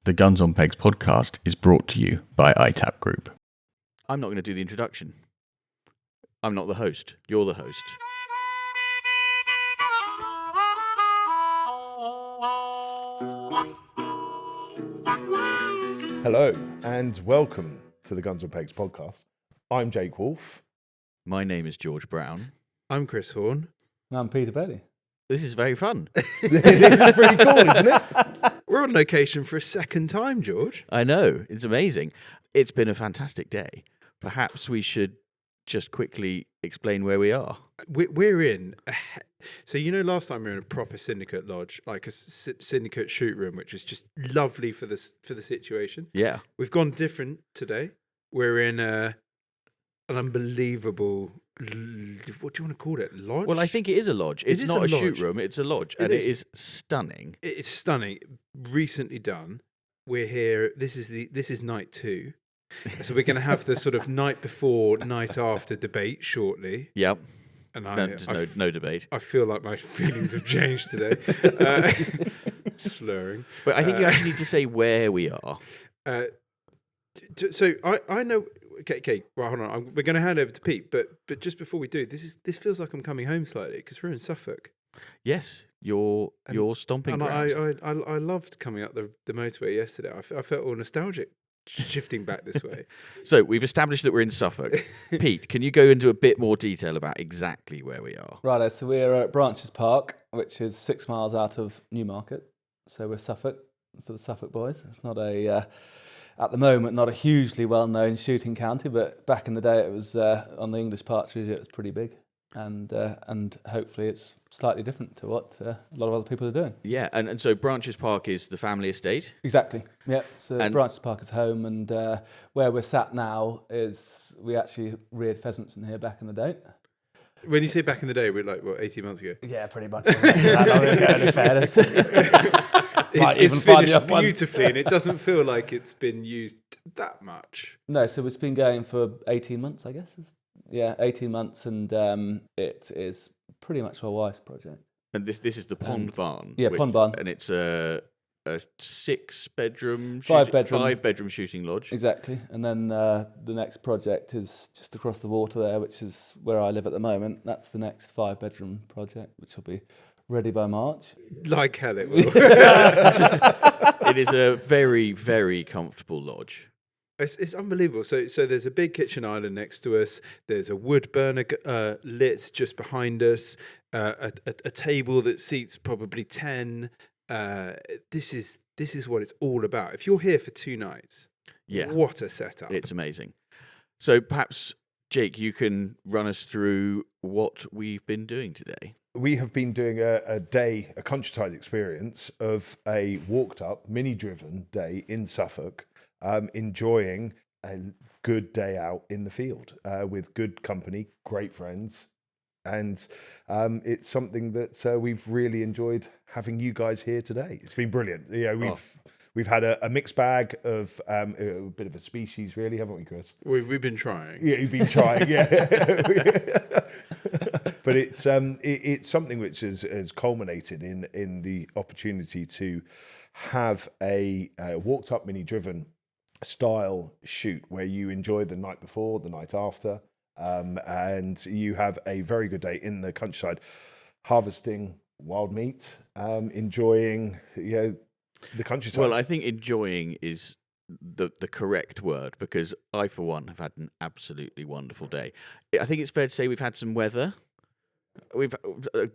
The Guns on Pegs podcast is brought to you by ITAP Group. I'm not going to do the introduction. I'm not the host. You're the host. Hello and welcome to the Guns on Pegs podcast. I'm Jake Woolf. My name is George Brown. I'm Chris Horn. And I'm Peter Bailey. This is very fun. It's pretty cool, isn't it? We're on location for a second time, George. I know. It's amazing. It's been a fantastic day. Perhaps we should just quickly explain where we are. We're in. So last time we were in a proper syndicate lodge, like a syndicate shoot room, which was just lovely for the situation. Yeah. We've gone different today. We're in an unbelievable. What do you want to call it? Lodge? Well, I think it is a lodge. It's not a shoot room. It's a lodge, and it is stunning. It's stunning. Recently done. We're here. This is night 2. So we're going to have the sort of night before, night after debate shortly. Yep. And There's no debate. I feel like my feelings have changed today. Slurring. But I think you actually need to say where we are. So I know. Okay. Well, hold on. We're going to hand over to Pete, but just before we do, this feels like I'm coming home slightly because we're in Suffolk. Yes, your stomping ground. And I loved coming up the motorway yesterday. I felt all nostalgic shifting back this way. So we've established that we're in Suffolk. Pete, can you go into a bit more detail about exactly where we are? Righto, so we're at Branches Park, which is 6 miles out of Newmarket. So we're Suffolk for the Suffolk boys. It's not at the moment, not a hugely well-known shooting county, but back in the day, it was on the English partridge. It was pretty big, and hopefully it's slightly different to what a lot of other people are doing. Yeah, and so Branches Park is the family estate. Exactly. Yeah. So Branches Park is home, and where we're sat now is we actually reared pheasants in here back in the day. When you say back in the day, we're like, 18 months ago? Yeah, pretty much. That long ago, in fairness. It's finished beautifully, and it doesn't feel like it's been used that much. No, so it's been going for 18 months, I guess. Yeah, 18 months, and it is pretty much my wife's project. And this is the pond barn. Yeah, pond barn. And it's a 6-bedroom, five-bedroom shooting lodge. Exactly. And then the next project is just across the water there, which is where I live at the moment. That's the next 5-bedroom project, which will be ready by March. Like hell it will. It is a very, very comfortable lodge. It's unbelievable. So there's a big kitchen island next to us. There's a wood burner lit just behind us. A table that seats probably 10. This is what it's all about. If you're here for 2 nights, what a setup. It's amazing. So perhaps, Jake, you can run us through what we've been doing today. We have been doing a countryside experience of a walked up, mini-driven day in Suffolk, enjoying a good day out in the field with good company, great friends. And it's something that we've really enjoyed having you guys here today. It's been brilliant. We've had a mixed bag of a bit of a species, really, haven't we, Chris? We've been trying. Yeah, you've been trying. Yeah, but it's something which has culminated in the opportunity to have a walked up, mini driven style shoot where you enjoy the night before, the night after. And you have a very good day in the countryside, harvesting wild meat, enjoying the countryside. Well, I think enjoying is the correct word, because I, for one, have had an absolutely wonderful day. I think it's fair to say we've had some weather. We've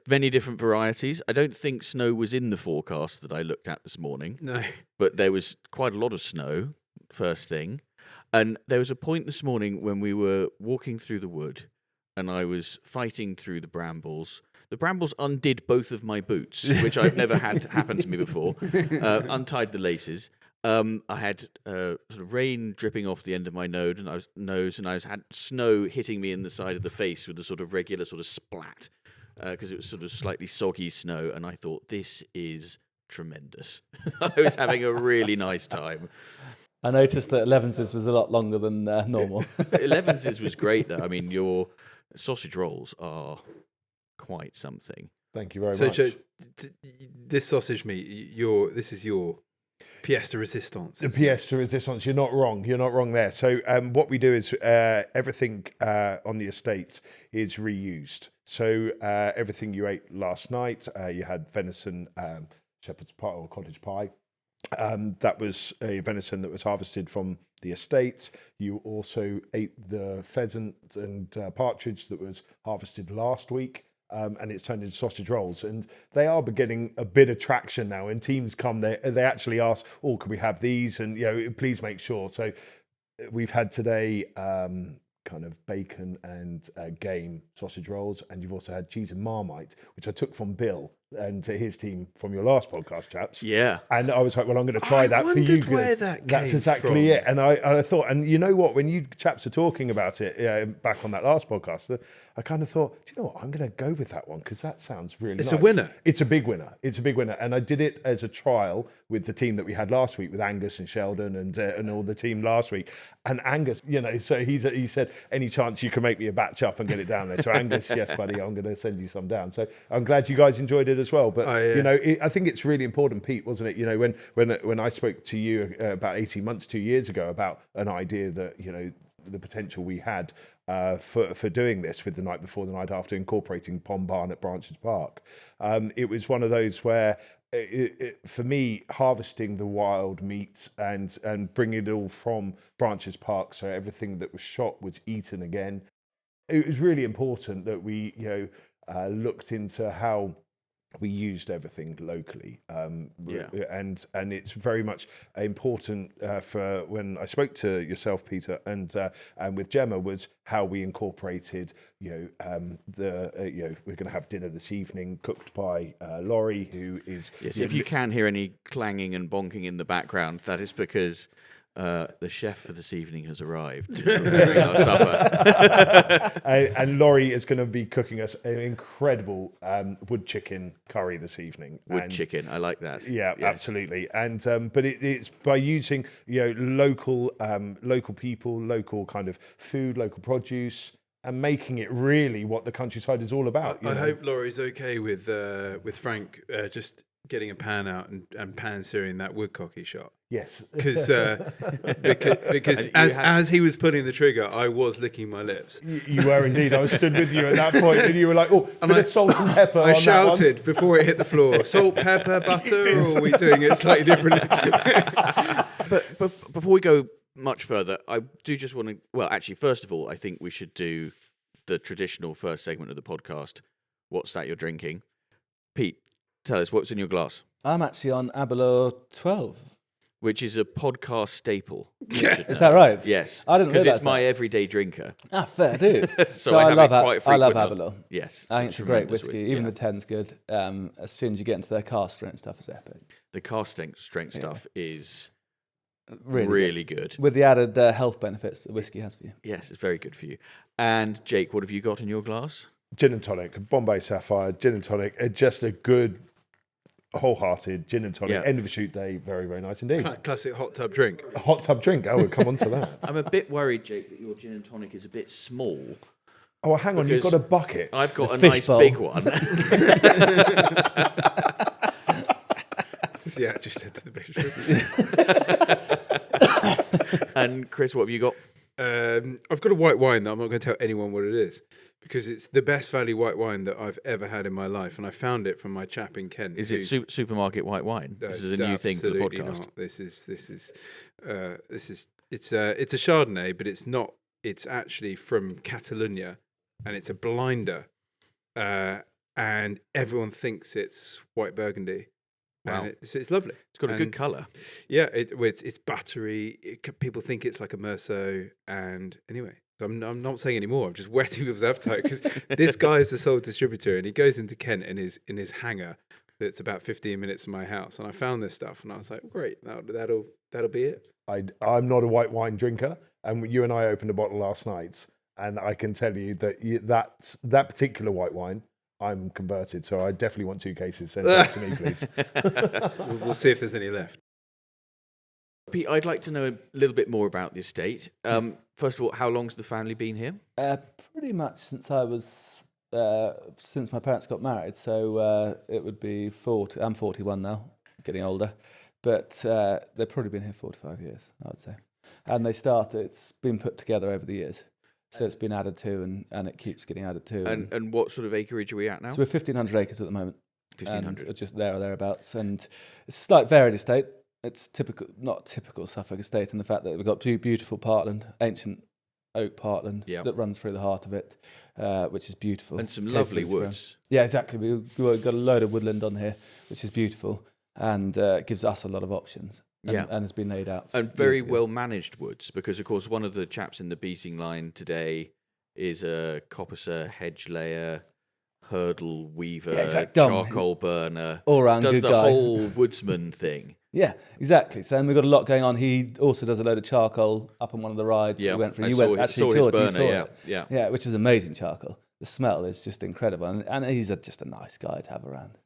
many different varieties. I don't think snow was in the forecast that I looked at this morning. No, but there was quite a lot of snow, first thing. And there was a point this morning when we were walking through the wood and I was fighting through the brambles. The brambles undid both of my boots, which I've never had happen to me before, untied the laces. I had sort of rain dripping off the end of my nose, and I had snow hitting me in the side of the face with a sort of regular sort of splat, because it was sort of slightly soggy snow, and I thought, this is tremendous. I was having a really nice time. I noticed that Levins's was a lot longer than normal. Levins's was great, though. I mean, your sausage rolls are quite something. Thank you very much. So, this sausage meat, this is your pièce de résistance. The pièce de résistance. You're not wrong. You're not wrong there. So what we do is everything on the estate is reused. So everything you ate last night, you had venison, shepherd's pie or cottage pie. That was a venison that was harvested from the estate. You also ate the pheasant and partridge that was harvested last week. And it's turned into sausage rolls, and they are getting a bit of traction now. And teams come, they actually ask, "Oh, can we have these?" And please make sure. So we've had today kind of bacon and game sausage rolls, and you've also had cheese and Marmite, which I took from Bill and his team from your last podcast, chaps. Yeah. And I was like, well, I'm going to try that for you. wondered where that That's came exactly from. it. And I thought, and you know what, when you chaps are talking about it back on that last podcast, I kind of thought, do you know what, I'm going to go with that one because that sounds really It's nice. a winner. It's a big winner. It's a big winner. And I did it as a trial with the team that we had last week with Angus and Sheldon and all the team last week. And Angus, so he said, any chance you can make me a batch up and get it down there? So Angus, yes, buddy, I'm going to send you some down. So I'm glad you guys enjoyed it as well. But, I think it's really important, Pete, wasn't it? When I spoke to you about 18 months, 2 years ago about an idea that, the potential we had for doing this with the night before, the night after, incorporating Pond Barn at Branches Park. It was one of those where, for me, harvesting the wild meat and bringing it all from Branches Park, so everything that was shot was eaten again. It was really important that we, looked into how we used everything locally, and it's very much important for when I spoke to yourself, Peter, and with Gemma, was how we incorporated. We're going to have dinner this evening, cooked by Laurie, who is. Yes, if you can hear any clanging and bonking in the background, that is because the chef for this evening has arrived to preparing our supper. And Laurie is going to be cooking us an incredible wood chicken curry this evening. Chicken, I like that. Yeah, yes. Absolutely. And but it's by using local people, local kind of food, local produce, and making it really what the countryside is all about. I hope Laurie's okay with Frank just getting a pan out and pan searing that woodcock he shot. Yes, because as he was pulling the trigger, I was licking my lips. You were indeed. I was stood with you at that point, and you were like, "Oh, bit of salt and pepper." I shouted before it hit the floor: "Salt, pepper, butter." Or are we doing it slightly differently? but before we go much further, I do just want to. Well, actually, first of all, I think we should do the traditional first segment of the podcast. What's that you're drinking, Pete? Tell us what's in your glass. I'm actually on Aberlour 12. Which is a podcast staple. Is that right? Yes. I didn't know because it's my everyday drinker. Ah, fair dues. So I love Aberlour. Yes. I think it's a great whiskey. Even yeah. the 10's good. As soon as you get into their cask strength stuff, it's epic. The cask strength stuff is really good. With the added health benefits that whiskey has for you. Yes, it's very good for you. And Jake, what have you got in your glass? Gin and tonic, Bombay Sapphire, gin and tonic. Just a good, wholehearted gin and tonic. End of a shoot day. Very, very nice indeed. Classic hot tub drink. A hot tub drink. Oh, we'll come on to that. I'm a bit worried, Jake, that your gin and tonic is a bit small. Oh, hang on. You've got a bucket. I've got a fish nice bowl. big one. Yeah, I just said to the bishop. And Chris, what have you got? I've got a white wine that I'm not going to tell anyone what it is because it's the best value white wine that I've ever had in my life, and I found it from my chap in Kent. Is it supermarket white wine? This is a new thing for the podcast. Not. This is it's a Chardonnay, but it's not. It's actually from Catalonia, and it's a blinder, and everyone thinks it's white Burgundy. Wow. And it's lovely. It's got a good colour. Yeah, it's buttery. People think it's like a Merceau. And anyway, so I'm not saying any more. I'm just whetting people's appetite because this guy is the sole distributor, and he goes into Kent in his hangar that's about 15 minutes from my house. And I found this stuff, and I was like, great, that'll be it. I'm not a white wine drinker, and you and I opened a bottle last night, and I can tell you that that particular white wine, I'm converted, so I definitely want 2 cases sent out to me, please. We'll see if there's any left. Pete, I'd like to know a little bit more about the estate. First of all, how long's the family been here? Pretty much since I was since my parents got married. So it would be 40. I'm 41 now, getting older. but they've probably been here 45 years, I would say. And it's been put together over the years. So it's been added to, and it keeps getting added to. And what sort of acreage are we at now? So we're 1,500 acres at the moment. 1,500. Just there or thereabouts. And it's a slight varied estate. It's not typical Suffolk Estate in the fact that we've got beautiful parkland, ancient oak parkland that runs through the heart of it, which is beautiful. And some lovely woods. Yeah, exactly. We've got a load of woodland on here, which is beautiful, and gives us a lot of options. And has been laid out. And very well managed woods, because, of course, one of the chaps in the beating line today is a coppicer, hedge layer, hurdle weaver, charcoal burner. All round does good the guy. whole woodsman thing. Yeah, exactly. So we've got a lot going on. He also does a load of charcoal up on one of the rides we went through. Saw his burner, yeah, which is amazing charcoal. The smell is just incredible, and he's just a nice guy to have around.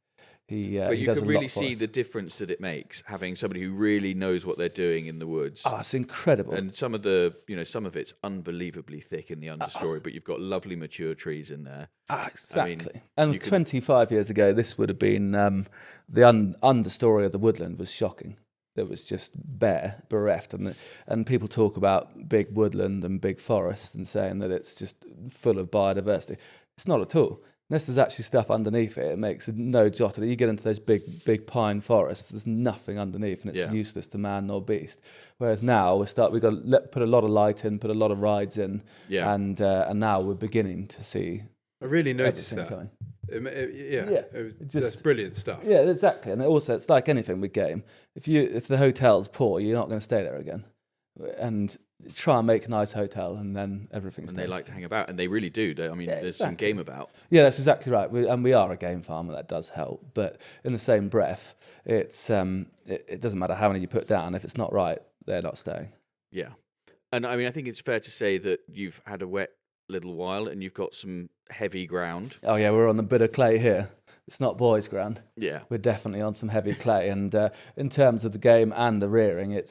But you can really see the difference that it makes having somebody who really knows what they're doing in the woods. Oh, it's incredible. And some of it's unbelievably thick in the understory, but you've got lovely mature trees in there. Exactly. And 25 years ago, this would have been the understory of the woodland was shocking. It was just bare, bereft, and people talk about big woodland and big forests and saying that it's just full of biodiversity. It's not at all. Unless there's actually stuff underneath it, it makes no jot of it. You get into those big pine forests, there's nothing underneath, and it's useless to man nor beast. Whereas now we've got to put a lot of light in, put a lot of rides in, and now we're beginning to see. I really noticed that. Coming. That's brilliant stuff. Yeah, exactly. And also, it's like anything with game. If the hotel's poor, you're not going to stay there again. And try and make a nice hotel, and then everything's. And they like to hang about, and they really do. There's some game about. Yeah, that's exactly right. We are a game farm, and that does help. But in the same breath, it's it doesn't matter how many you put down. If it's not right, they're not staying. Yeah, and I think it's fair to say that you've had a wet little while, and you've got some heavy ground. Oh yeah, we're on a bit of clay here. It's not boys' ground. Yeah, we're definitely on some heavy clay, and in terms of the game and the rearing, it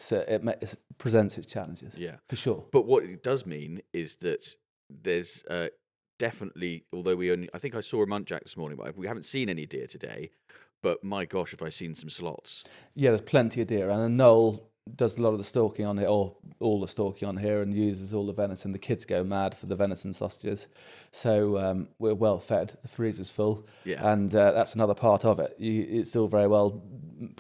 presents its challenges. Yeah, for sure. But what it does mean is that there's definitely, although I think I saw a muntjac this morning, but we haven't seen any deer today. But my gosh, have I seen some slots? Yeah, there's plenty of deer, and Noel does a lot of the stalking on here, or all the stalking on here, and uses all the venison. The kids go mad for the venison sausages, so we're well fed. The freezer's full, and that's another part of it. It's all very well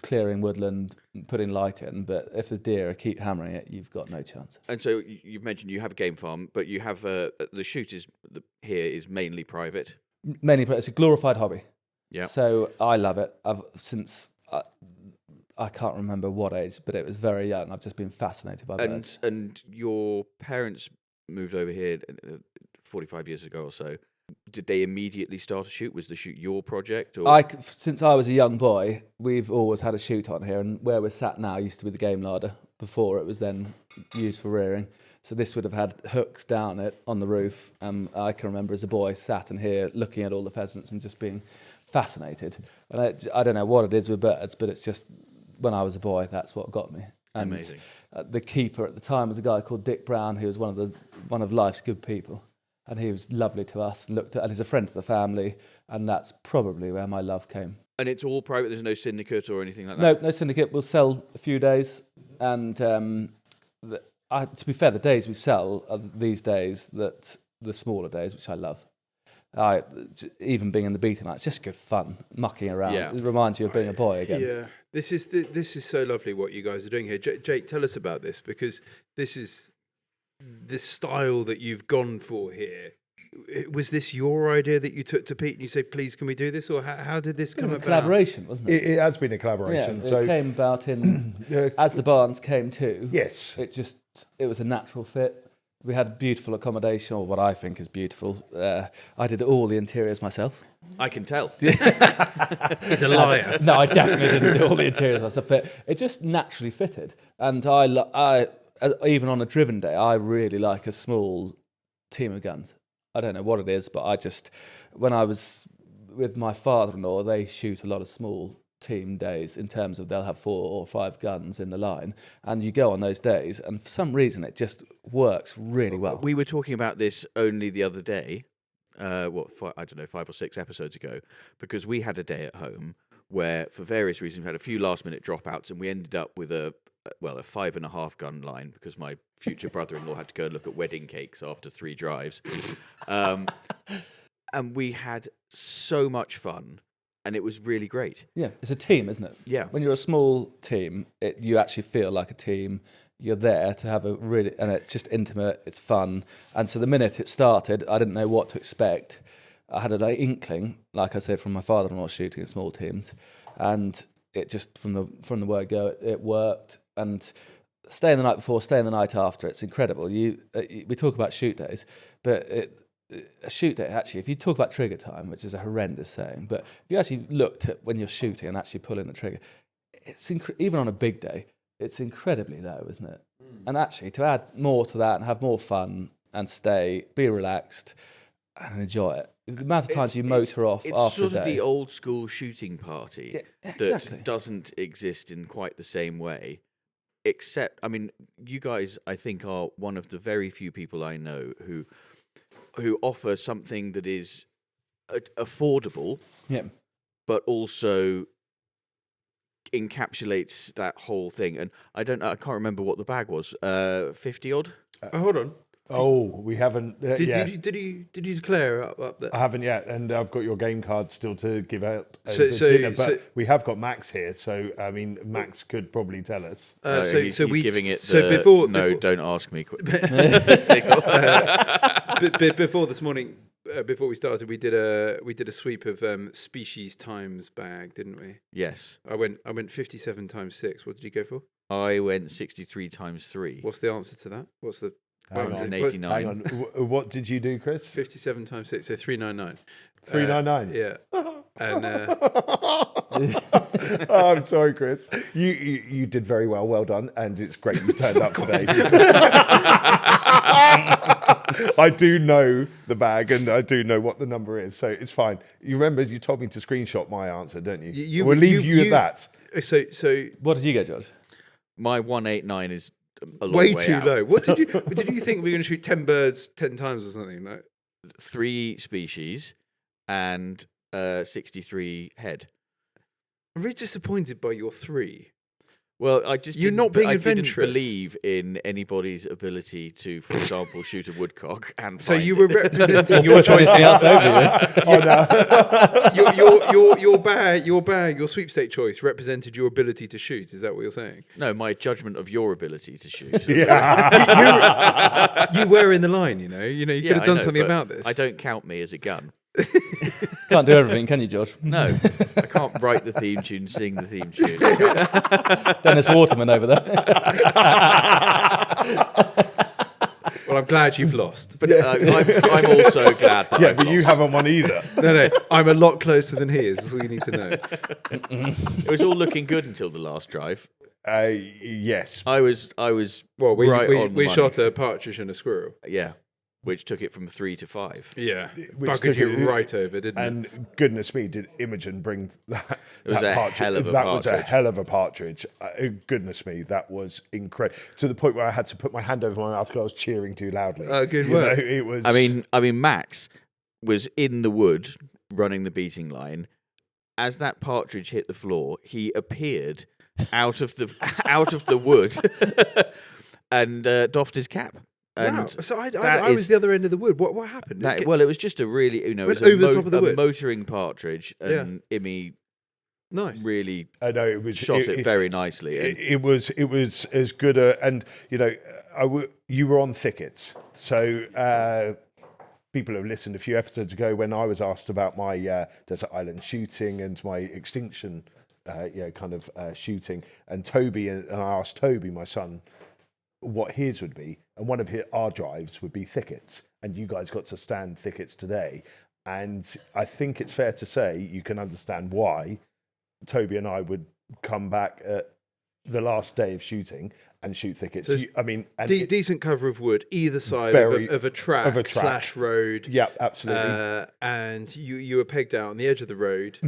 clearing woodland, putting light in, but if the deer keep hammering it, you've got no chance. And so you've mentioned you have a game farm, but you have the shoot here is mainly private. It's a glorified hobby. Yeah. So I love it. I can't remember what age, but it was very young. I've just been fascinated by birds. And your parents moved over here 45 years ago or so. Did they immediately start a shoot? Was the shoot your project? Or? Since I was a young boy, we've always had a shoot on here, and where we're sat now used to be the game larder before it was then used for rearing. So this would have had hooks down it on the roof. I can remember as a boy sat in here looking at all the pheasants and just being fascinated. And I don't know what it is with birds, but it's just, when I was a boy, that's what got me. And amazing. The keeper at the time was a guy called Dick Brown, who was one of life's good people, and he was lovely to us. And he's a friend to the family, and that's probably where my love came. And it's all private. There's no syndicate or anything like that. No syndicate. We'll sell a few days, and to be fair, the days we sell are these days that the smaller days, which I love. Even being in the beating line, it's just good fun, mucking around. Yeah. It reminds you of being a boy again. Yeah, this is so lovely what you guys are doing here. Jake, tell us about this, because this is this style that you've gone for here. Was this your idea that you took to Pete and you said, please, can we do this? Or how did this come about? Collaboration, wasn't it? It has been a collaboration. Yeah, it came about as the barns came too. Yes. It was a natural fit. We had beautiful accommodation, or what I think is beautiful. I did all the interiors myself. I can tell. He's a liar. No, I definitely didn't do all the interiors myself, but it just naturally fitted. And I even on a driven day, I really like a small team of guns. I don't know what it is, but when I was with my father-in-law, they shoot a lot of small team days in terms of they'll have 4 or 5 guns in the line, and you go on those days, and for some reason it just works really well. We were talking about this only the other day, 5 or 6 episodes ago, because we had a day at home where for various reasons we had a few last minute dropouts, and we ended up with a 5.5 gun line because my future brother-in-law had to go and look at wedding cakes after 3 drives. And we had so much fun, and it was really great. Yeah, it's a team, isn't it? Yeah. When you're a small team, you actually feel like a team. You're there to have and it's just intimate, it's fun. And so the minute it started, I didn't know what to expect. I had an inkling, like I said, from my father-in-law shooting in small teams, and it just from the word go, it worked. And staying the night before, staying the night after, it's incredible. We talk about shoot days, but a shoot day, actually, if you talk about trigger time, which is a horrendous saying, but if you actually looked at when you're shooting and actually pulling the trigger, it's even on a big day, it's incredibly low, isn't it? And actually, to add more to that and have more fun and be relaxed and enjoy it. The amount of times you motor off it's after a sort of day. the old school shooting party exactly. that doesn't exist in quite the same way. Except, I mean, you guys, I think, are one of the very few people I know who offer something that is affordable, but also encapsulates that whole thing. And I can't remember what the bag was. 50 odd. Hold on. We haven't. Did you declare up there? I haven't yet, and I've got your game card still to give out So- over so- dinner. But so- we have got Max here, so I mean, Max could probably tell us. He's giving it. Before don't ask me. before this morning, before we started, we did a sweep of species times bag, didn't we? Yes, I went 57 times 6. What did you go for? I went 63 times 3. What's the answer to that? What's the Hang on. 89. Hang on. What did you do, Chris? 57 times 6? So 399. 399. Yeah. And Oh, I'm sorry, Chris. You did very well. Well done, and it's great you turned up today. I do know the bag, and I do know what the number is, so it's fine. You remember you told me to screenshot my answer, don't you? We'll leave you at that. So What did you get, George? My 189 is a long way way too out. low. What did you think we were going to shoot 10 birds 10 times or something? No? 3 species and 63 head. I'm really disappointed by your 3. Well, You're not being I adventurous. didn't believe in anybody's ability to, for example, shoot a woodcock and So find you it. were representing your choice. Anything else over you? Your sweepstake choice represented your ability to shoot. Is that what you're saying? No, my judgment of your ability to shoot. You were in the line. You could have done something about this. I don't count me as a gun. Can't do everything, can you, George? No, I can't write the theme tune, sing the theme tune. Dennis Waterman over there. Well, I'm glad you've lost. But I'm also glad that I've but you lost. haven't won either. No, I'm a lot closer than he is. That's all you need to know. It was all looking good until the last drive. Yes. I was Well, we right on the money. shot a partridge and a squirrel. Yeah, which took it from 3 to 5. Yeah, Which buggered took you it- right over, didn't it? And goodness me, did Imogen bring that? was that a partridge? hell of a that was a partridge. hell of a partridge. Goodness me, that was incredible. To the point where I had to put my hand over my mouth because I was cheering too loudly. Good You work. know, it was. I mean, Max was in the wood running the beating line. As that partridge hit the floor, he appeared out of the wood and doffed his cap. And wow. So I that was is- the other end of the wood. What happened? it was just a really, it Went was over the top of the a wood. motoring partridge, and Imi Nice. really I know it was shot it very nicely. And It was as good and you were on thickets, so people have listened a few episodes ago when I was asked about my desert island shooting and my extinction shooting, and Toby and I asked Toby, my son, what his would be, and one of our drives would be thickets, and you guys got to stand thickets today, and I think it's fair to say you can understand why Toby and I would come back at the last day of shooting and shoot thickets. So decent cover of wood either side of a track / road. Yeah, absolutely. And you were pegged out on the edge of the road.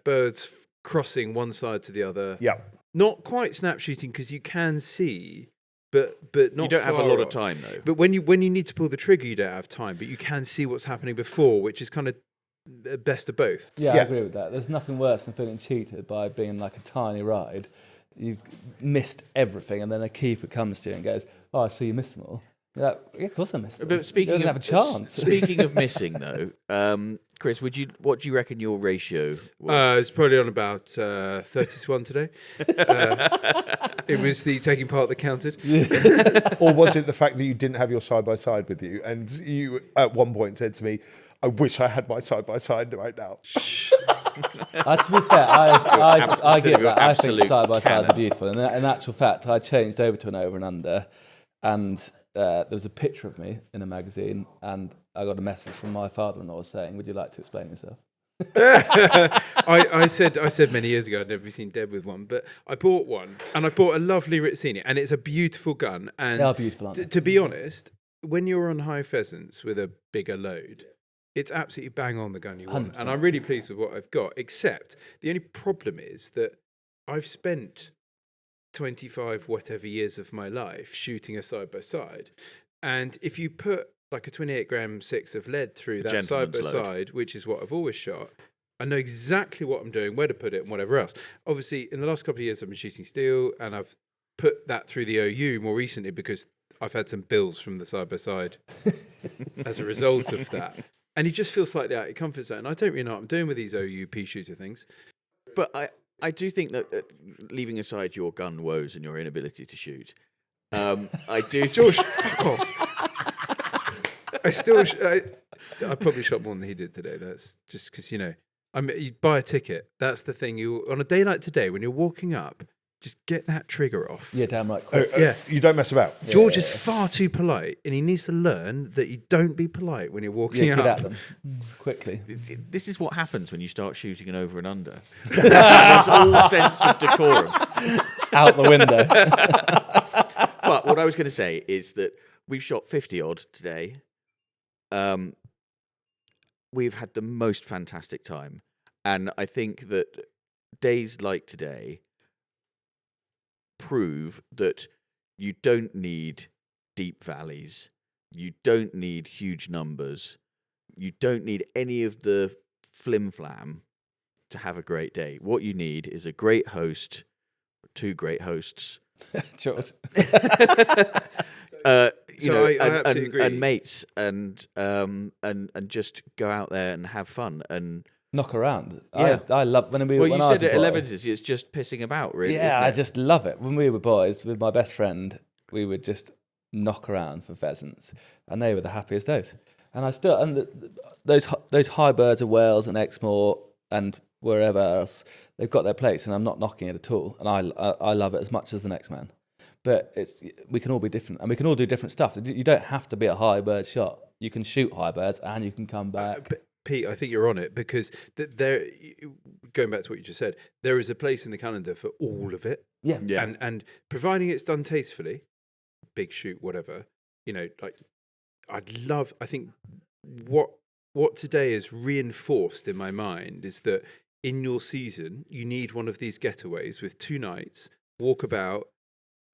Birds crossing one side to the other. Yeah. Not quite snap shooting because you can see, but not. you don't have a far lot of off. time though. But when you need to pull the trigger, you don't have time. But you can see what's happening before, which is kind of the best of both. Yeah, I Yeah. agree with that. There's nothing worse than feeling cheated by being like a tiny ride. You've missed everything, and then a keeper comes to you and goes, "Oh, I see you missed them all." You're like, yeah, of course I missed them. But speaking you of don't have a chance. speaking of missing though, Chris, what do you reckon your ratio was? It's probably on about 30 to 1 today. It was the taking part that counted. Or was it the fact that you didn't have your side-by-side with you, and you at one point said to me, I wish I had my side-by-side right now. To be fair, I get that. I think absolute side-by-sides are cannon. beautiful. And in actual fact, I changed over to an over and under, and there was a picture of me in a magazine, and I got a message from my father-in-law saying, "Would you like to explain yourself?" I said many years ago I'd never seen Deb with one, but I bought one, and I bought a lovely Rizzini, and it's a beautiful gun. And They are beautiful, aren't they? to be honest, when you're on high pheasants with a bigger load, it's absolutely bang on the gun you want. 100%. And I'm really pleased with what I've got, except the only problem is that I've spent 25 whatever years of my life shooting a side-by-side. And if you put like a 28 gram 6 of lead through that gentleman's side-by-side, which is what I've always shot, I know exactly what I'm doing, where to put it, and whatever else. Obviously, in the last couple of years, I've been shooting steel, and I've put that through the OU more recently because I've had some bills from the side-by-side as a result of that. And you just feel slightly out of your comfort zone. I don't really know what I'm doing with these OU pea shooter things. But I do think that leaving aside your gun woes and your inability to shoot, I do. George, fuck off. I probably shot more than he did today. That's just because, you buy a ticket. That's the thing. On a day like today, when you're walking up, just get that trigger off. Yeah, damn right. Quick. Yeah. You don't mess about. George is far too polite, and he needs to learn that you don't be polite when you're walking Get up. at them quickly. This is what happens when you start shooting an over and under. There's all sense of decorum. Out the window. But what I was going to say is that we've shot 50 odd today. We've had the most fantastic time, and I think that days like today prove that you don't need deep valleys, you don't need huge numbers, you don't need any of the flim-flam to have a great day. What you need is a great host, two great hosts, George. I absolutely agree. and mates, and just go out there and have fun and Knock around. Yeah. I love when we. Well, when you I was said a at boy, 11s, it's just pissing about, really. Yeah, isn't I it? just love it. When we were boys with my best friend, we would just knock around for pheasants, and they were the happiest days. And I still those high birds of Wales and Exmoor and wherever else, they've got their place, and I'm not knocking it at all. And I love it as much as the next man. But we can all be different, and we can all do different stuff. You don't have to be a high bird shot. You can shoot high birds, and you can come back. But Pete, I think you're on it because there. Going back to what you just said, there is a place in the calendar for all of it. Yeah. And providing it's done tastefully, big shoot, whatever. Like I think what today has reinforced in my mind is that in your season you need one of these getaways with 2 nights, walk about.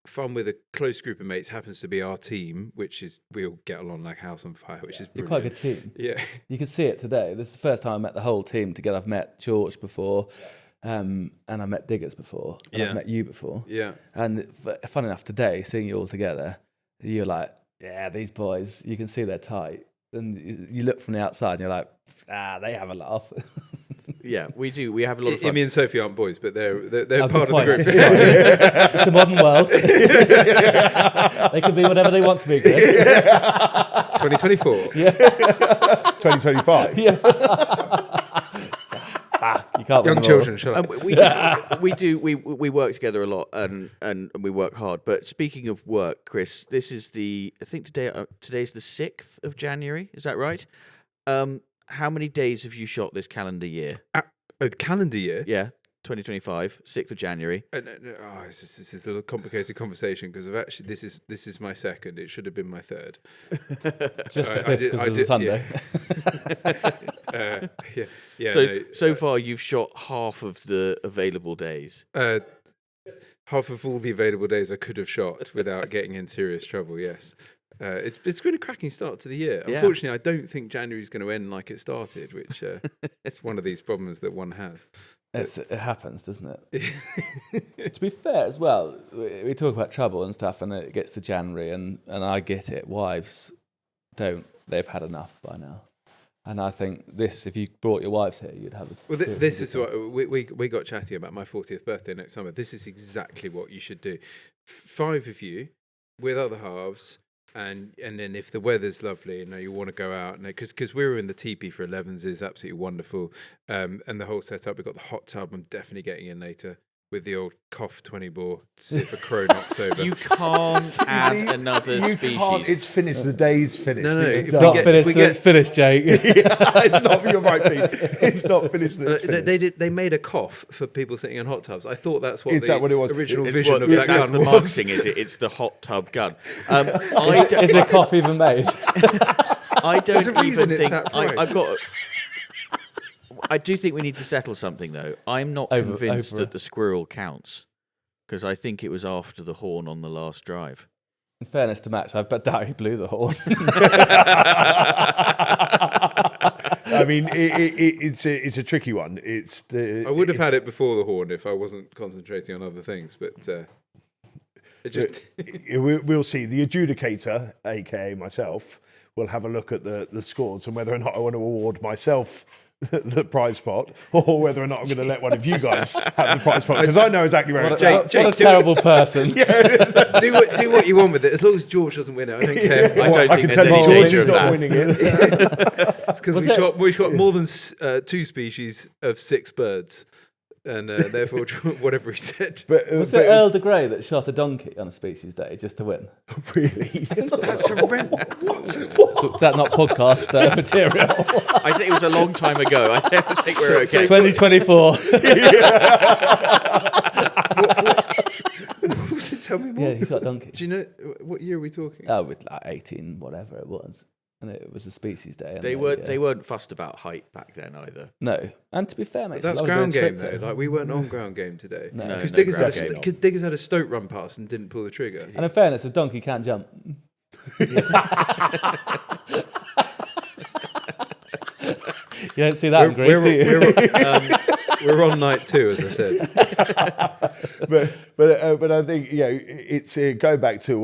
Fun with a close group of mates, happens to be our team, which is we all get along like house on fire, which is brilliant. You're quite a good team. Yeah. You can see it today. This is the first time I met the whole team together. I've met George before, and I met Diggers before, and I've met you before. Yeah. And fun enough, today, seeing you all together, you're like, yeah, these boys, you can see they're tight. And you look from the outside and you're like, they have a laugh. Yeah, we do. We have a lot of fun. Me and Sophie aren't boys, but they're Oh, part good of the point. group. It's a modern world. They can be whatever they want to be, Chris. 2024. 2025. You can't win Young them all. children, shut up. We work together a lot and we work hard. But speaking of work, Chris, this is I think today's the 6th of January. Is that right? How many days have you shot this calendar year? Calendar year? Yeah, 2025, 6th of January. This is a complicated conversation because this is my second. It should have been my third. Just the 5th because it's a Sunday. So far, you've shot half of the available days. Half of all the available days I could have shot without getting in serious trouble. Yes. It's been a cracking start to the year. Yeah. Unfortunately, I don't think January's going to end like it started, which is one of these problems that one has. It happens, doesn't it? To be fair as well, we talk about trouble and stuff, and it gets to January, and I get it. Wives don't. They've had enough by now. And I think if you brought your wives here, you'd have a... Well, this is what we got chatting about my 40th birthday next summer. This is exactly what you should do. 5 of you with other halves, and then if the weather's lovely and you want to go out, because we were in the teepee for 11s is absolutely wonderful, and the whole setup. We've got the hot tub. I'm definitely getting in later with the old cough 20 bore to see if a crow knocks over. You can't add another species. Can't. It's finished. The day's finished. No, It's if done. we Not finished till it's finished, Jake. It's not. You're right, Pete. It's not finished. It's finished. They made a cough for people sitting in hot tubs. I thought that's what Is that what it was? original It's vision what- of that that's gun the was. marketing, is it? It's the hot tub gun. Is a cough even made? I don't There's a reason even it's think that price. I've got. I do think we need to settle something though. I'm not convinced that the squirrel counts because I think it was after the horn on the last drive. In fairness to Max, I doubt he blew the horn. I mean, it's a tricky one. I would have had it before the horn if I wasn't concentrating on other things, but it just... We'll see. The adjudicator, aka myself, will have a look at the scores and whether or not I want to award myself the prize pot, or whether or not I'm going to let one of you guys have the prize pot, because I know exactly where it's at. What a terrible person. do what you want with it. As long as George doesn't win it, I don't care. I don't I think can tell there's you any George danger is of not that. winning it. It's because we've got more than 2 species of 6 birds, and therefore whatever he said. Was it Earl de Grey that shot a donkey on a species day just to win? Really? That's horrendous. So is that not podcast material? I think it was a long time ago. I think we're okay. 2024. What was it? Tell me more. Yeah, he shot a donkey. Do you know what year are we talking? Oh, with like 18, whatever it was. And it was a species day. And They weren't fussed about height back then either. No. And to be fair, mate, That's ground game though. Like we weren't on ground game today. No. Because No, Diggers had a stoke run past and didn't pull the trigger. And in fairness, a donkey can't jump. You don't see that in Greece, do you? We're on night 2, as I said. but I think it's going back to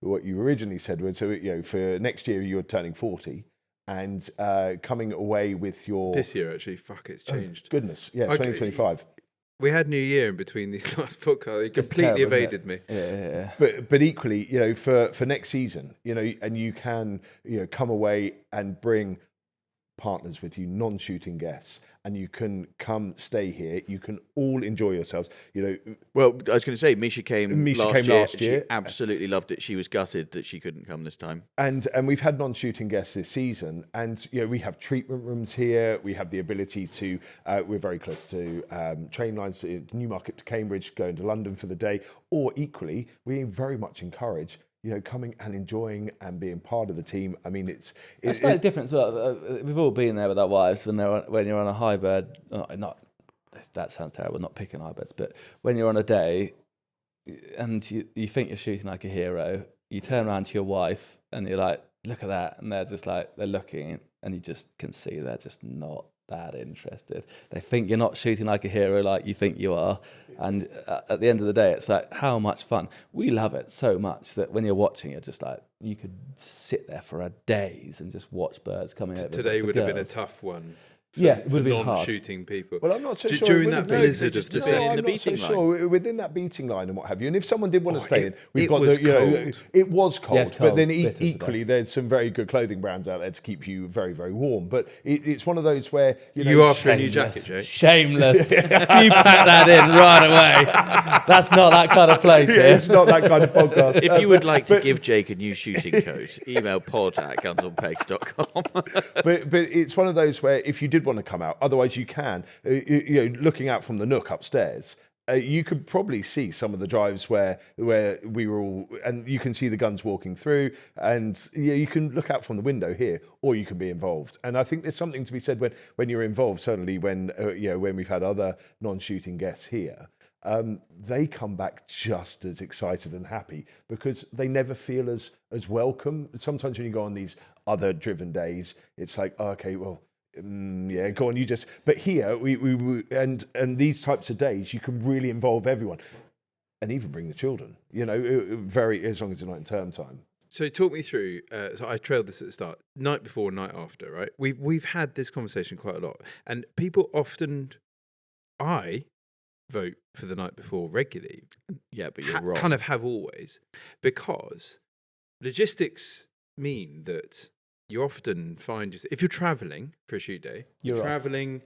what you originally said. So for next year you're turning 40 and coming away with your This year, actually, fuck, it's changed. goodness, yeah, Okay. 2025. We had New Year in between these last podcasts. It It's completely terrible, isn't evaded me. Yeah. But equally, for next season, and you can come away and bring partners with you, non-shooting guests, and you can come stay here. You can all enjoy yourselves. Well, I was going to say, Misha came last last year. She absolutely loved it. She was gutted that she couldn't come this time. And we've had non-shooting guests this season, and we have treatment rooms here. We have the ability to. We're very close to train lines to Newmarket to Cambridge, going to London for the day. Or equally, we very much encourage coming and enjoying and being part of the team. I mean, it's slightly different as well. We've all been there with our wives when you're on a high bird. That sounds terrible, not picking high birds, but when you're on a day and you think you're shooting like a hero, you turn around to your wife and you're like, look at that. And they're just like, they're looking and you just can see they're just not that interested. They think you're not shooting like a hero like you think you are. And at the end of the day, it's like, how much fun. We love it so much that when you're watching, you're just like, you could sit there for days and just watch birds coming over. Today for would have been a girls. tough one. Yeah, it would have been hard. Non-shooting people. Well, I'm not so sure. During it that would have blizzard been. of just December. in I'm the not so beating sure within that beating line and what have you. And if someone did want to stay in, we've it got was the cold. It was cold, Yes, but cold, then bitter today. equally there's some very good clothing brands out there to keep you very, very warm. But it's one of those where You after a new jacket, Jake? Shameless. You pack that in right away. That's not that kind of place, Yeah, here. it's not that kind of podcast. If you would like to give Jake a new shooting coat, email pod@gunsonpegs.com. but it's one of those where if you did want to come out, otherwise you can. Looking out from the nook upstairs, you could probably see some of the drives where we were all, and you can see the guns walking through, and you can look out from the window here, or you can be involved. And I think there's something to be said when you're involved. Certainly when we've had other non-shooting guests here. they come back just as excited and happy because they never feel as welcome. Sometimes when you go on these other driven days, it's like, oh, okay, well, yeah, go on, you just. But here, we and these types of days, you can really involve everyone, and even bring the children. You know, very as long as it's not in term time. So talk me through. So I trailed this at the start. Night before, night after, right? We've had this conversation quite a lot, and people often, I vote for the night before regularly. Yeah, but you're wrong. Kind of have always, because logistics mean that you often find if you're traveling for a shoot day, you're traveling.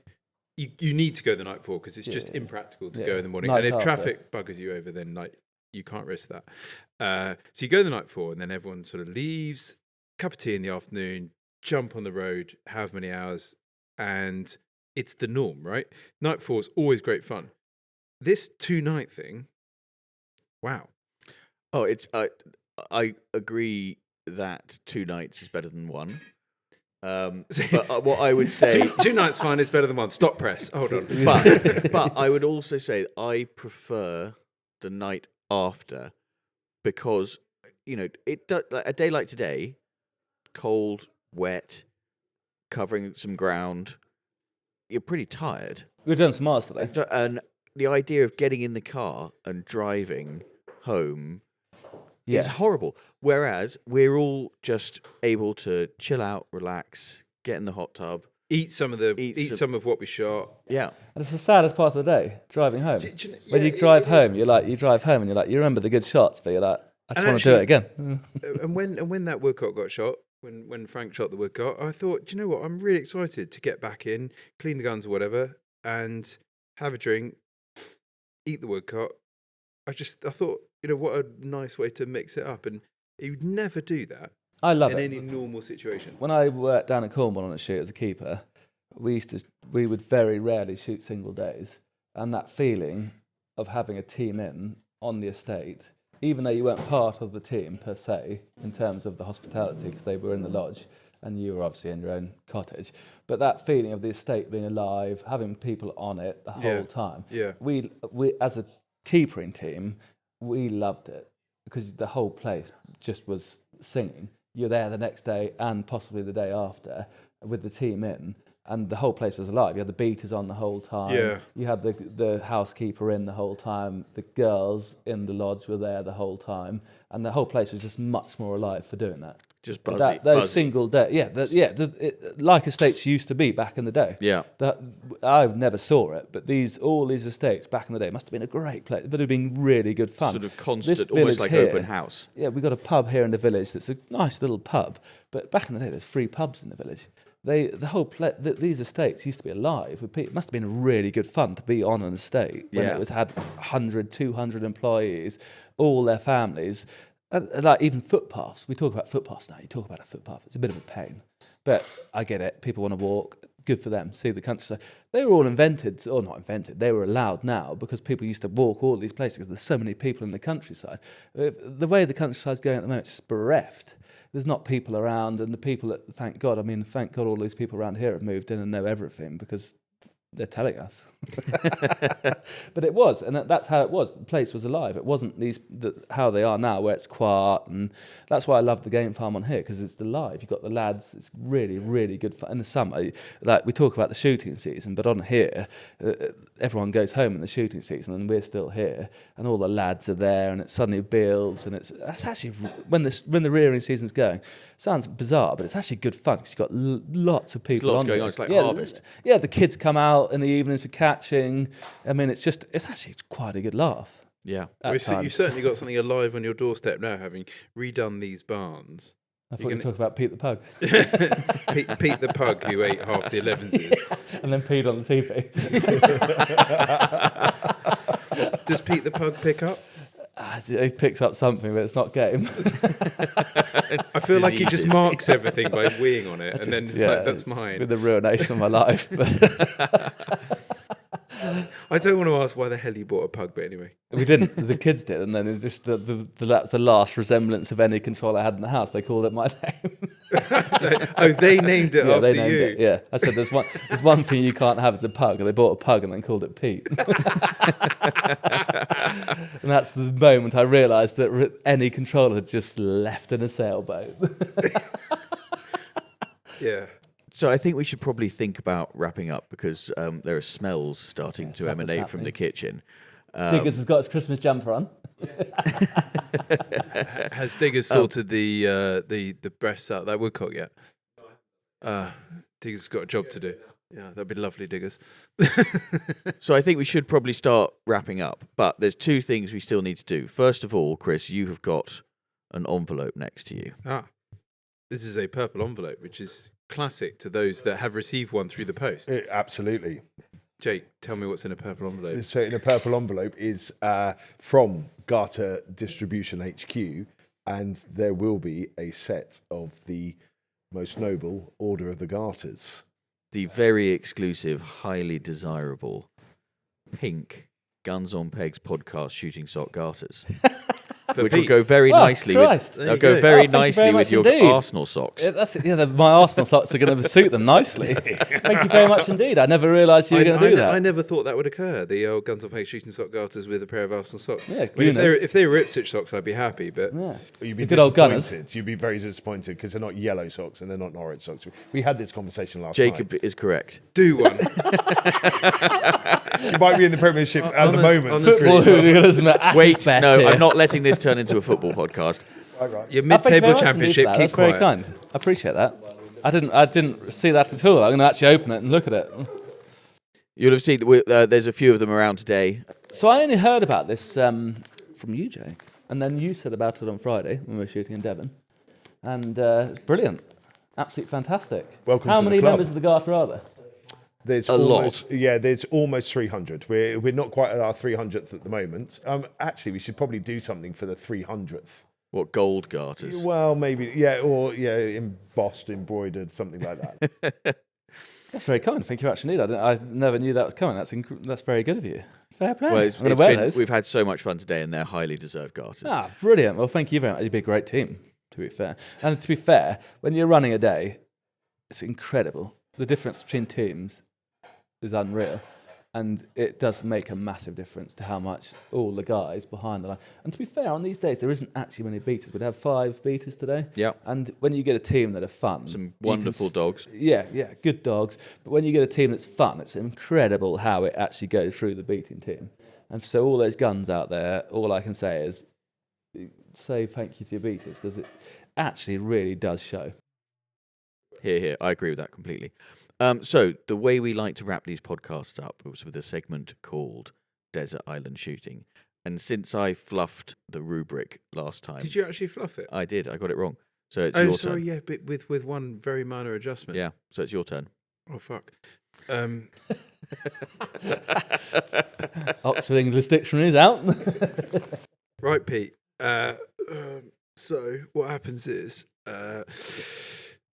You need to go the night before because it's just impractical to go in the morning. Night and if after. traffic buggers you over, then you can't risk that. So you go the night before, and then everyone sort of leaves, cup of tea in the afternoon, jump on the road, however many hours, and it's the norm, right? Night before is always great fun. This 2-night thing, wow. Oh, I agree that 2 nights is better than 1. But what I would say, two nights fine is better than 1. Stop press. Hold on. but I would also say I prefer the night after because a day like today, cold, wet, covering some ground, you're pretty tired. We've done some miles today. And the idea of getting in the car and driving home is horrible. Whereas we're all just able to chill out, relax, get in the hot tub, eat some of what we shot. Yeah, And it's the saddest part of the day, driving home. When you drive home, you drive home and you remember the good shots, but you're like, I just want to do it again. And when that woodcock got shot, when Frank shot the woodcock, I thought, do you know what? I'm really excited to get back in, clean the guns or whatever, and have a drink, eat the woodcock. I thought, what a nice way to mix it up. And you'd never do that. I love in it. any normal situation. When I worked down in Cornwall on a shoot as a keeper, we would very rarely shoot single days. And that feeling of having a team in on the estate, even though you weren't part of the team per se, in terms of the hospitality, because they were in the lodge and you were obviously in your own cottage, but that feeling of the estate being alive, having people on it the whole time. Yeah. We as a keepering team, we loved it because the whole place just was singing. You're there the next day and possibly the day after with the team in, and the whole place was alive. You had the beaters on the whole time. Yeah. You had the housekeeper in the whole time. The girls in the lodge were there the whole time, and the whole place was just much more alive for doing that. just buzzy. Those single days, like estates used to be back in the day. Yeah. I never saw it, but all these estates back in the day must have been a great place. It would have been really good fun. Sort of constant, This almost village like here, open house. Yeah, we've got a pub here in the village that's a nice little pub, but back in the day there's 3 pubs in the village. These estates used to be alive. It must have been really good fun to be on an estate when it had 100, 200 employees, all their families. Like even footpaths. We talk about footpaths now. You talk about a footpath. It's a bit of a pain. But I get it. People want to walk. Good for them. See the countryside. They were all invented, or not invented. They were allowed now because people used to walk all these places because there's so many people in the countryside. The way the countryside's going at the moment, it's just bereft. There's not people around, and the people that, thank God all these people around here have moved in and know everything because they're telling us. But it was, and that's how it was. The place was alive. It wasn't how they are now, where it's quiet, and that's why I love the game farm on here, because it's alive. You've got the lads. It's really, really good fun. In the summer, like we talk about the shooting season, but on here, everyone goes home in the shooting season, and we're still here, and all the lads are there, and it suddenly builds, and that's actually when the rearing season's going. Sounds bizarre, but it's actually good fun because you've got lots of people. There's lots going on. It's like harvest. Yeah, the kids come out in the evenings for catching. I mean, it's actually quite a good laugh. Yeah. You've certainly got something alive on your doorstep now, having redone these barns. I thought you were talking about Pete the Pug. Pete the Pug, who ate half the 11s. And then peed on the TV. Does Pete the Pug pick up? He picks up something, but it's not game. I feel like he just marks everything by weeing on it, and then it's like, that's mine. It's been the ruination of my life. I don't want to ask why the hell you bought a pug, but anyway. We didn't. The kids did, and then it just that's the last resemblance of any control I had in the house. They called it my name. Oh, they named it after they named you. it. Yeah, I said there's one thing you can't have as a pug, and they bought a pug and then called it Pete. And that's the moment I realised that any control had just left in a sailboat. Yeah. So I think we should probably think about wrapping up because there are smells starting to something's emanate from the happening. kitchen. Diggers has got his Christmas jumper on. Has Diggers sorted the breasts out of that woodcock yet? Diggers has got a job to do. Yeah, that'd be lovely, Diggers. So I think we should probably start wrapping up. But there's two things we still need to do. First of all, Chris, you have got an envelope next to you. This is a purple envelope, which is classic to those that have received one through the post. Absolutely. Jake, tell me what's in a purple envelope. So in a purple envelope is from Garter Distribution HQ, and there will be a set of the most noble Order of the Garters. The very exclusive, highly desirable pink Guns on Pegs podcast shooting sock garters. Which will go very nicely. They'll go very nicely with your Arsenal socks. Yeah, that's it. Yeah, my Arsenal socks are going to suit them nicely. Thank you very much indeed. I never realised you were going to do that. I never thought that would occur. The old Guns on Pegs shooting sock garters with a pair of Arsenal socks. Yeah, if they were Ipswich socks, I'd be happy. But You'd be good old Gunners. disappointed. You'd be very disappointed because they're not yellow socks and they're not Norwich socks. We had this conversation last Jacob night. is correct. do one. You might be in the Premiership at the moment. Football hooliganism at Wait, its best no, here. I'm not letting this turn into a football podcast. Your Thank you very mid-table much indeed championship, for that. keep That's quiet. very kind. I appreciate that. I didn't see that at all. I'm going to actually open it and look at it. You'll have seen there's a few of them around today. So I only heard about this from you, Jake, and then you said about it on Friday when we were shooting in Devon, and brilliant, absolutely fantastic. Welcome How to the many club. members of the Garter are there? There's A almost, yeah, there's almost 300. We're not quite at our 300th at the moment. Actually, we should probably do something for the 300th. What, gold garters? Well, maybe, embossed, embroidered, something like that. That's very kind. Thank you, actually. I never knew that was coming. That's very good of you. Fair play. Well, I'm going to wear those. We've had so much fun today, and they're highly deserved garters. Ah, brilliant. Well, thank you very much. You'd be a great team, to be fair. And to be fair, when you're running a day, it's incredible. The difference between teams is unreal. And it does make a massive difference to how much all the guys behind the line. And to be fair, on these days, there isn't actually many beaters. We'd have 5 beaters today. Yeah. And when you get a team that are fun... Some wonderful dogs. Yeah, good dogs. But when you get a team that's fun, it's incredible how it actually goes through the beating team. And so all those guns out there, all I can say is say thank you to your beaters, because it actually really does show. Here. I agree with that completely. So the way we like to wrap these podcasts up was with a segment called Desert Island Shooting. And since I fluffed the rubric last time... Did you actually fluff it? I did. I got it wrong. So it's your turn. Yeah, but with one very minor adjustment. Yeah, so it's your turn. Oh, fuck. Oxford English Dictionary is out. Right, Pete. So what happens is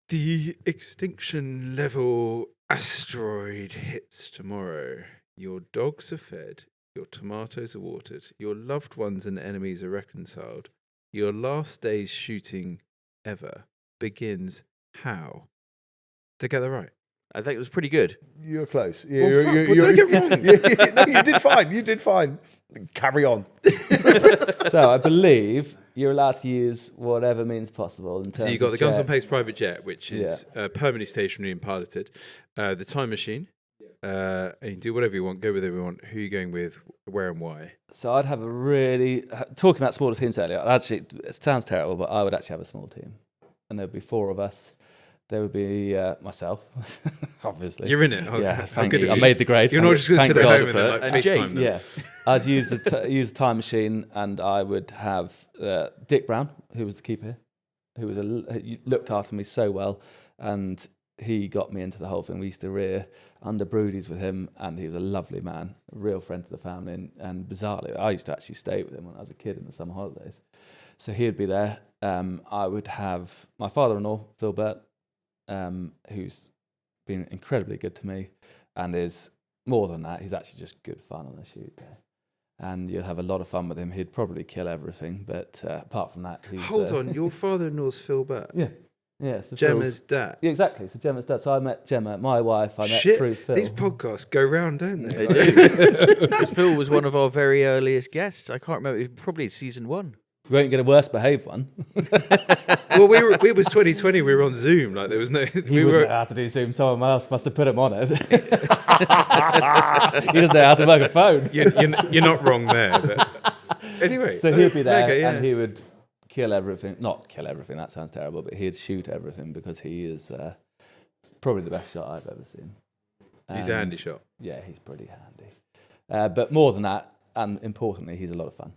the extinction level asteroid hits tomorrow. Your dogs are fed. Your tomatoes are watered. Your loved ones and enemies are reconciled. Your last day's shooting ever begins how? Did I get that right? I think it was pretty good. You're close. What did I get wrong? No, you did fine. You did fine. Carry on. So I believe you're allowed to use whatever means possible. In terms So you got of the Guns on jet. Pegs private jet, which is permanently stationary and piloted. The time machine. And you do whatever you want, go with whatever you want. Who are you going with, where and why? So I'd have a really... Talking about smaller teams earlier, actually, it sounds terrible, but I would actually have a small team. And there'd be 4 of us. There would be myself, obviously. You're in it. Yeah, How thank good you. are I made the grade. You're not just going to Thank sit at God. home and then like And FaceTime Jake, them. Yeah, I'd use the time machine, and I would have Dick Brown, who was the keeper, who looked after me so well, and he got me into the whole thing. We used to rear under broodies with him, and he was a lovely man, a real friend to the family. And bizarrely, I used to actually stay with him when I was a kid in the summer holidays. So he'd be there. I would have my father-in-law, Phil Burt, who's been incredibly good to me and is more than that, he's actually just good fun on a shoot day. And you'll have a lot of fun with him. He'd probably kill everything, but apart from that, he's... Hold on, your father-in-law's Phil Burt? Yeah. Yeah, so Gemma's dad? Yeah, exactly. So Gemma's dad. So I met Gemma, my wife, I met Shit, through Phil. these podcasts go round, don't they? They do. 'Cause Phil was one of our very earliest guests. I can't remember. Probably season 1. We won't get a worse behaved one. Well, we was 2020. We were on Zoom. Like there was no. He we wouldn't were. know how to do Zoom. Someone else must have put him on it. He doesn't know how to work a phone. You're not wrong there. But anyway, So he'd be there, okay, yeah. and he would kill everything. Not kill everything. That sounds terrible. But he'd shoot everything because he is probably the best shot I've ever seen. He's a handy shot. Yeah, he's pretty handy. But more than that, and importantly, he's a lot of fun,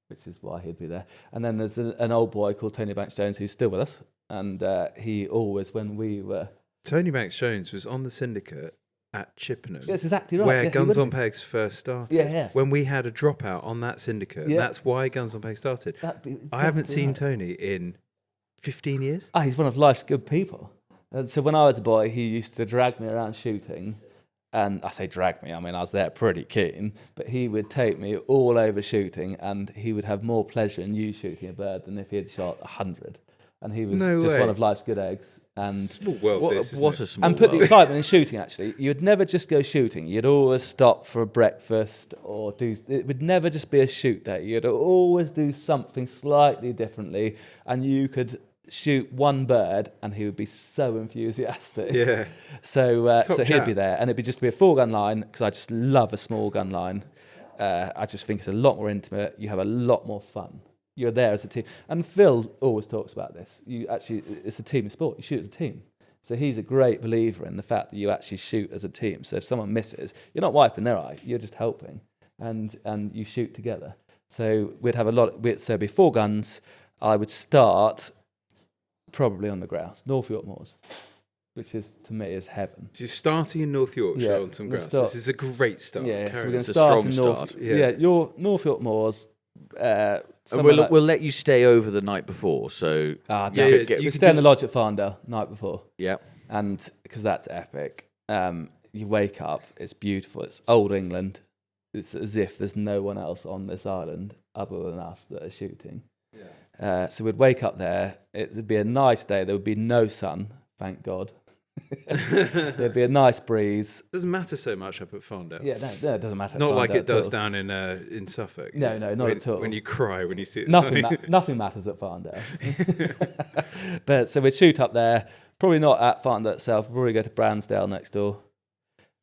which is why he'd be there. And then there's an old boy called Tony Banks-Jones who's still with us. And he always, when we were... Tony Banks-Jones was on the syndicate at Chippenham. That's exactly right. Where Yeah, Guns on Pegs first started. Yeah, yeah. When we had a dropout on that syndicate. Yeah. And that's why Guns on Pegs started. I haven't seen Tony in 15 years. He's one of life's good people. And so when I was a boy, he used to drag me around shooting. And I say drag me, I mean, I was there pretty keen. But he would take me all over shooting, and he would have more pleasure in you shooting a bird than if he had shot 100. And he was just one of life's good eggs. And Small world, What, this, what isn't a small and put the world. excitement in shooting, actually. You'd never just go shooting. You'd always stop for a breakfast or do... It would never just be a shoot day. You'd always do something slightly differently, and you could shoot one bird and he would be so enthusiastic. Yeah. So he'd chap. be there, and it'd be just be a 4-gun line, because I just love a small gun line. I just think it's a lot more intimate. You have a lot more fun. You're there as a team. And Phil always talks about this. It's a team sport. You shoot as a team. So he's a great believer in the fact that you actually shoot as a team. So if someone misses, you're not wiping their eye. You're just helping, and you shoot together. So we'd have so it'd be 4 guns. I would start probably on the grouse, North York Moors, which is, to me, is heaven. So you're starting in North Yorkshire Yeah, on some we'll grouse. start- This is a great start. Yeah, so Carry we're on. going It's to a start strong in North. start. Yeah. Your North York Moors. And somewhere like- we'll let you stay over the night before. So Ah, Yeah, no. yeah, You you can can stay in do- the lodge at Farndale night before, yeah, and because that's epic. You wake up, it's beautiful. It's old England. It's as if there's no one else on this island other than us that are shooting. So we'd wake up there. It would be a nice day. There would be no sun, thank God. There'd be a nice breeze. Doesn't matter so much up at Farndale. Yeah, no, it doesn't matter. at Not like Farndale it does at all. down in Suffolk. No, not when, at all. When you cry when you see it. Nothing matters at Farndale. But so we'd shoot up there. Probably not at Farndale itself. We'd probably go to Bransdale next door.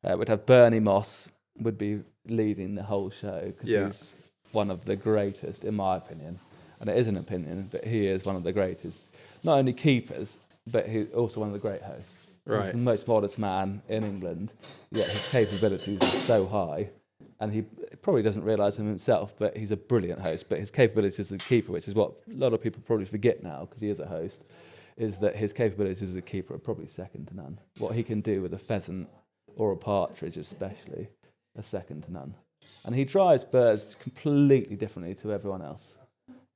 We'd have Bernie Moss would be leading the whole show, because Yeah. he's one of the greatest, in my opinion. And it is an opinion, but he is one of the greatest. Not only keepers, but he's also one of the great hosts. Right. He's the most modest man in England, yet his capabilities are so high. And he probably doesn't realise them himself, but he's a brilliant host. But his capabilities as a keeper, which is what a lot of people probably forget now, because he is a host, is that his capabilities as a keeper are probably second to none. What he can do with a pheasant or a partridge especially are second to none. And he drives birds completely differently to everyone else,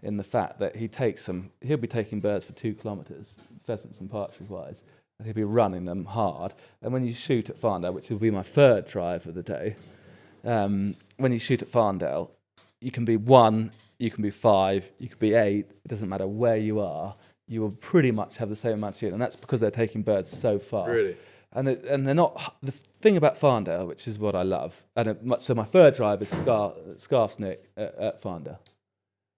in the fact that he'll be taking birds for 2 kilometres, pheasants and partridge wise, and he'll be running them hard. And when you shoot at Farndale, which will be my 3rd drive of the day, when you shoot at Farndale, you can be 1, you can be 5, you can be 8, it doesn't matter where you are, you will pretty much have the same amount of shoot, and that's because they're taking birds so far. Really? And they're not... The thing about Farndale, which is what I love, so my 3rd drive is Scarf's Nick at Farndale.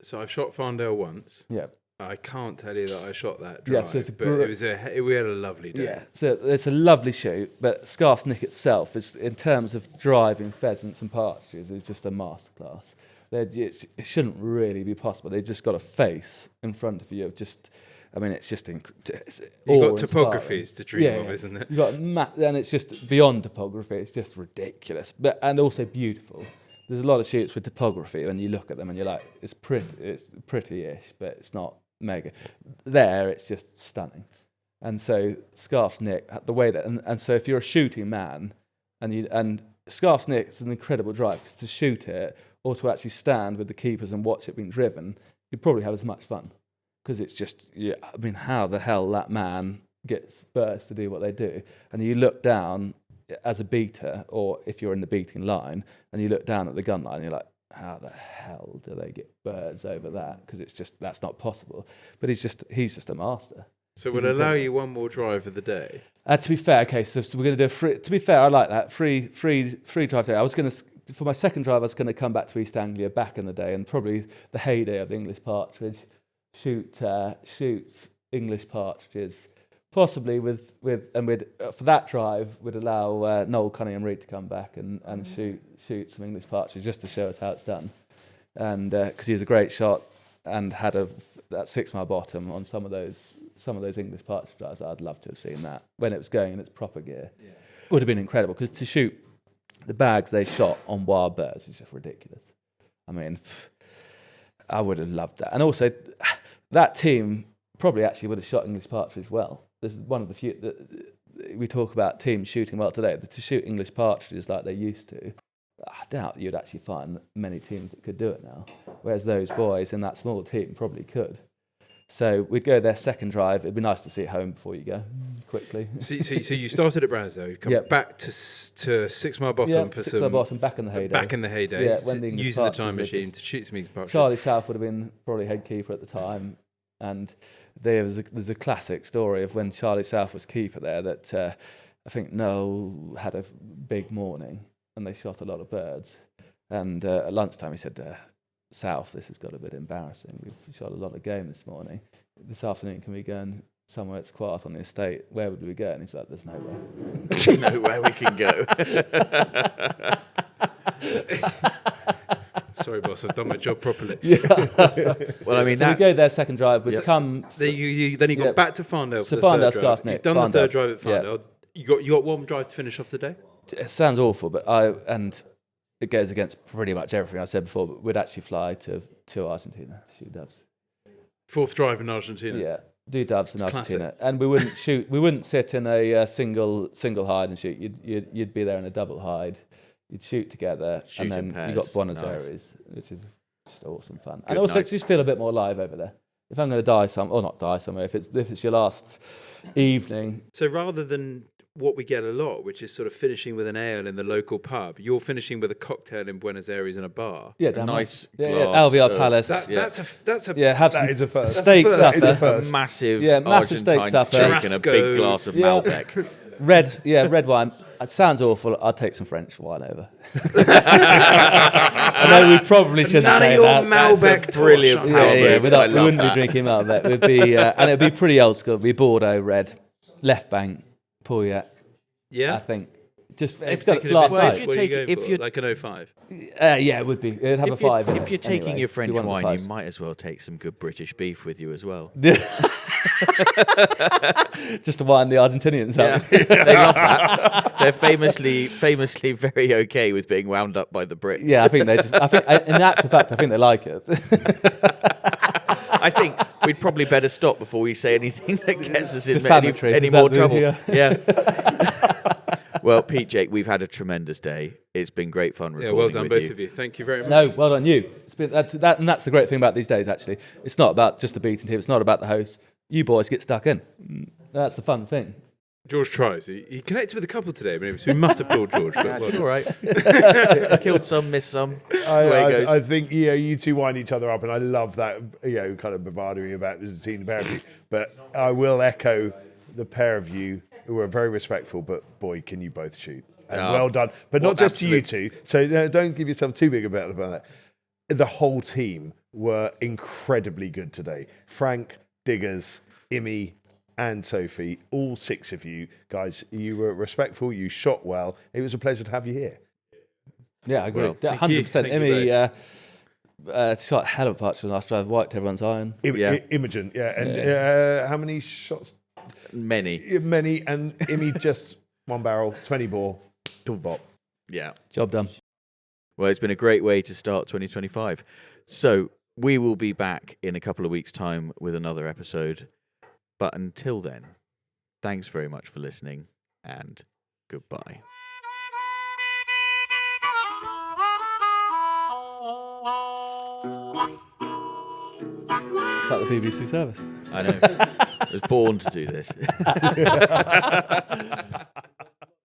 So I've shot Farndale once. Yeah. I can't tell you that I shot that Yeah, drive, so it's a but we had a lovely day. Yeah, so it's a lovely shoot, but Scarf's Nick itself is, in terms of driving pheasants and partridges, is just a masterclass. It shouldn't really be possible. They've just got a face in front of you of just... I mean, it's just... You've got awe-inspiring. topographies to dream of, isn't it? You've got and it's just beyond topography. It's just ridiculous, and also beautiful. There's a lot of shoots with topography, and you look at them and you're like, it's pretty-ish, but it's not mega. There, it's just stunning. And so Scarf's Nick, the way that... And so if you're a shooting man, and Scarf's Nick is an incredible drive, because to shoot it, or to actually stand with the keepers and watch it being driven, you'd probably have as much fun. Because it's just, I mean, how the hell that man gets birds to do what they do. And you look down as a beater, or if you're in the beating line and you look down at the gun line, you're like, how the hell do they get birds over that? Because that's not possible. But he's just a master. So we'll allow you one more drive of the day. To be fair, okay, so we're going to do a free. To be fair, I like that free drive day. I was going to, for my second drive, I was going to come back to East Anglia back in the day, and probably the heyday of the English partridge, shoot English partridges, possibly with for that drive we'd allow Noel Cunningham-Reid to come back and shoot some English partridges just to show us how it's done, and because he was a great shot and had that 6 mile bottom on some of those English partridge drives. I'd love to have seen that when it was going in its proper gear. Yeah. Would have been incredible, because to shoot the bags they shot on wild birds is just ridiculous. I mean, I would have loved that. And also, that team probably actually would have shot English partridge well. There's one of the few that we talk about teams shooting well today. To shoot English partridges like they used to, I doubt you'd actually find many teams that could do it now. Whereas those boys in that small team probably could. So we'd go their second drive. It'd be nice to see it home before you go quickly. So you started at Bransdale. You come back to 6 mile bottom for 6 some. Mile bottom back in the heyday. Back in the heyday. Yeah, when the using the time machine to shoot some English partridges. Charlie South would have been probably head keeper at the time, and there's a classic story of when Charlie South was keeper there. That I think Noel had a big morning, and they shot a lot of birds. And at lunchtime, he said, South, this has got a bit embarrassing. We've shot a lot of game this morning. This afternoon, can we go and somewhere that's quiet on the estate? Where would we go? And he's like, there's nowhere. There's nowhere we can go. Sorry, boss, I've done my job properly. Yeah. Well, I mean, so we go their second drive. Was come. Then you got back to Farndale. So for Farndale's the third drive. Garthnett. You've done the third drive at Farndale. Yeah. You got one drive to finish off the day. It sounds awful, but it goes against pretty much everything I said before. But we'd actually fly to Argentina to shoot doves. Fourth drive in Argentina. Yeah, do doves in Argentina, Classic. and we wouldn't shoot. We wouldn't sit in a single hide and shoot. You'd be there in a double hide. You'd shoot together, Shoot and then in pairs. you got Buenos Nice. Aires, which is just awesome fun. Good And also, night. just feel a bit more alive over there. If I'm going to die not die somewhere, if it's your last evening. So rather than what we get a lot, which is sort of finishing with an ale in the local pub, you're finishing with a cocktail in Buenos Aires in a bar. Yeah, A damn nice right. glass LVR of- Palace. That's a Have some That is a first. steak That is a supper. first. Massive, massive steak Argentine supper. steak and a Churrasco. big glass of Malbec. Red wine. It sounds awful. I'd take some French wine over. I know we probably shouldn't none say of your that. Malbec. brilliant tosh. Malbec. We I love wouldn't be that. drinking Malbec. We'd be, and it'd be pretty old school. It'd be Bordeaux red, left bank, Pauillac. Yeah. I think. Just Any it's got particular last vintage? If night. you What are take- going if for? you're- Like an 05. Yeah, it would be. It'd have a 5. in If it you're taking anyway. your French Be one of the wine, you fives. might as well take some good British beef with you as well. Just to wind the Argentinians up. They love that. They're famously very okay with being wound up by the Brits. Yeah, I think they just. I think, in actual fact, I think they like it. I think we'd probably better stop before we say anything that gets us in Defamatory. any Is that more the- trouble. yeah. Yeah. Well, Pete, Jake, we've had a tremendous day. It's been great fun recording Yeah, well done, with both you. of you. Thank you very much. No, well done you. It's been that, and that's the great thing about these days. Actually, it's not about just the beating team. It's not about the host. You boys get stuck in. That's the fun thing. George tries. He connected with a couple today, maybe, so we must applaud George. But well It's done. all right. Killed some, missed some. That's the way it goes. I think you two wind each other up, and I love that kind of bravado about the team pair of you. But I will echo the pair of you who are very respectful. But boy, can you both shoot? And well done. But not just to you two. So don't give yourself too big about that. The whole team were incredibly good today. Frank, Diggers, Imi, and Sophie, all 6 of you guys, you were respectful. You shot well. It was a pleasure to have you here. Yeah, I agree. Well, 100%. thank you Imi shot a hell of a partridge on the last drive. Wiped everyone's iron. Imogen, yeah. And how many shots? Many. Many. And Imi just 1 barrel, 20 bore, double bop. Yeah. Job done. Well, it's been a great way to start 2025. So we will be back in a couple of weeks' time with another episode. But until then, thanks very much for listening and goodbye. It's like the BBC service. I know. I was born to do this.